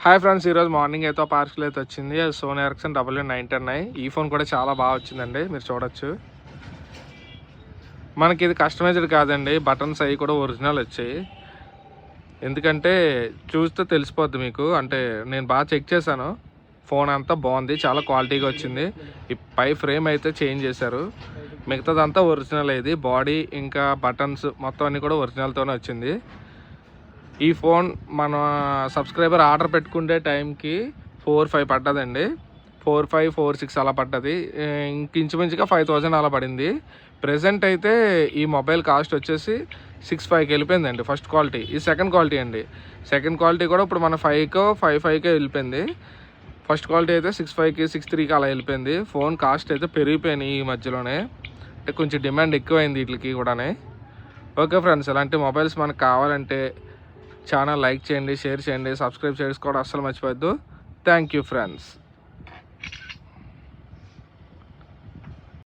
Hi friends, ఈరోజు morning అయితే parcel అయితే వచ్చింది. Sony Ericsson W910i. ఈ ఫోన్ కూడా చాలా బాగా వచ్చిందండి, మీరు చూడొచ్చు. మనకి ఇది కస్టమైజ్డ్ కాదండి, బటన్స్ అవి కూడా ఒరిజినల్ వచ్చాయి. ఎందుకంటే చూస్తే తెలిసిపోద్ది మీకు. అంటే నేను బాగా చెక్ చేశాను, ఫోన్ అంతా బాగుంది, చాలా క్వాలిటీగా వచ్చింది. ఈ పై ఫ్రేమ్ అయితే చేంజ్ చేశారు, మిగతాదంతా ఒరిజినల్. ఇది బాడీ ఇంకా బటన్స్ మొత్తం అన్నీ కూడా ఒరిజినల్తోనే వచ్చింది. ఈ ఫోన్ మన సబ్స్క్రైబర్ ఆర్డర్ పెట్టుకునే టైంకి 4,500 పడ్డదండి. 4,500, 4,600 అలా పడ్డది. ఇంచుమించుగా 5,000 అలా పడింది. ప్రెజెంట్ అయితే ఈ మొబైల్ కాస్ట్ వచ్చేసి 6,500కి వెళ్ళిపోయిందండి ఫస్ట్ క్వాలిటీ. ఇది సెకండ్ క్వాలిటీ అండి. సెకండ్ క్వాలిటీ కూడా ఇప్పుడు మన 5,500కే వెళ్ళిపోయింది. ఫస్ట్ క్వాలిటీ అయితే 6,500కి 6,300కి అలా వెళ్ళిపోయింది. ఫోన్ కాస్ట్ అయితే పెరిగిపోయినాయి ఈ మధ్యలోనే, అంటే కొంచెం డిమాండ్ ఎక్కువైంది వీటికి కూడా. ఓకే ఫ్రెండ్స్, ఇలాంటి మొబైల్స్ మనకు కావాలంటే ఛానల్ లైక్ చేయండి, షేర్ చేయండి, సబ్స్క్రైబ్ చేసుకోవడం అస్సలు మర్చిపోవద్దు. Thank you friends.